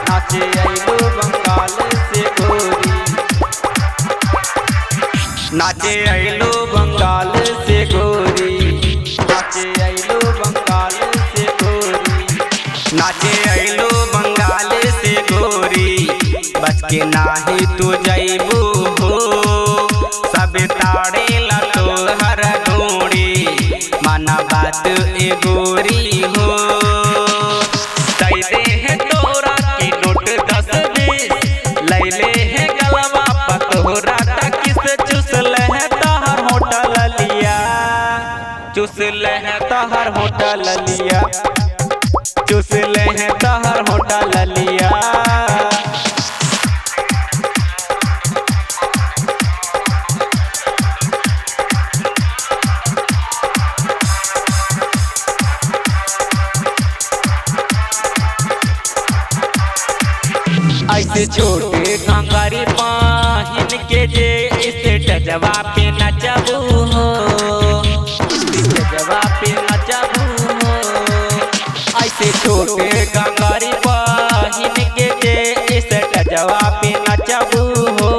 नाचे आइलो बंगाल से गोरी, नाचे आइलो बंगाल से गोरी, नाचे आइलो बंगाल से गोरी, नाचे आइलो बंगाल से गोरी। बच के नाही तू जइबू हो, सब ताड़े ला तोहर डोरी, माना बात ए गोरी हो। दई दे है तोरा की नोट 10-20, लैले है गलवा पतोरा किस चुस लह तहर होटल लिया, चुस लह तहर होटल लिया, चुस लह तहर होटल लिया। ऐसे छोटे कंगारी पाहिन के जे स्टेजवा पे नचबू हो, स्टेजवा पे नचबू हो। ऐसे छोटे कंगारी पाहिन के जे स्टेजवा पे नचबू हो।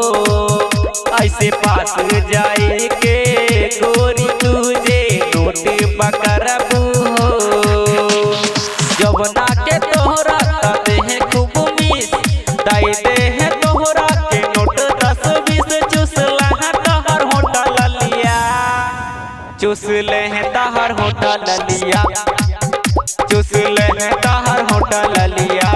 ऐसे पास जाए के गोरी तुझे नोट पकड़बू हो, जवना के तोहरा दे खूब मिस, दई दे है तोहरा के नोट 10-20, चुस लह तहर होटल लिया, चुस लह तहर होटल लिया, चुस लह तहर होटल लिया।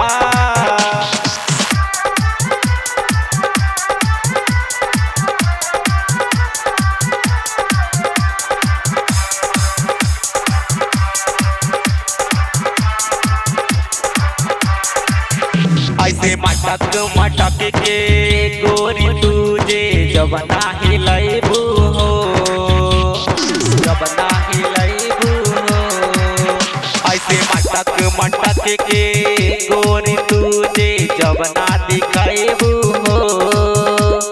ऐसे मटक मटक के गोरी तुझे जवना हिलैबू हो, जवना हिलैबू हो। ऐसे मटक मटक के गोरी तुझे जवना दिखैबू हो।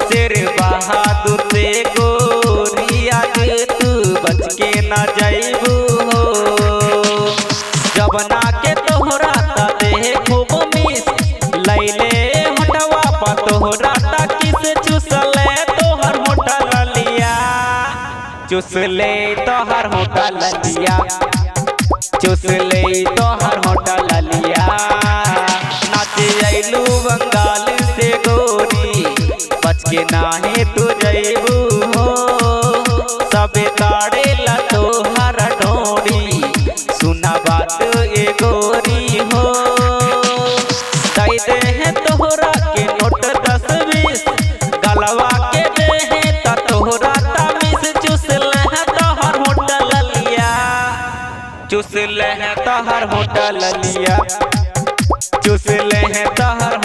शेर बहादुर से गोरी आगे तू बच के न जइबू हो, जवना के तोहरा दे खूब मिस, लैले होटवा पतोहरा किस चुस ले तोहर होटल लिया, चुस ले तोहर होटल लिया, चुस ले तोहर होटल लिया। नाचे आइलू बंगाल से गोरी, बच के नाही तू जइबू हो, सब ताड़े ला तोहर डोरी, सुना बात ए गोरी हो। दई दे है तोहरा के नोट 10-20, गलवा के दे है त तोहरा तमीज, चुस लह तहर होटल लिया, चुस लह तहर होटल लिया, चुस लह तहर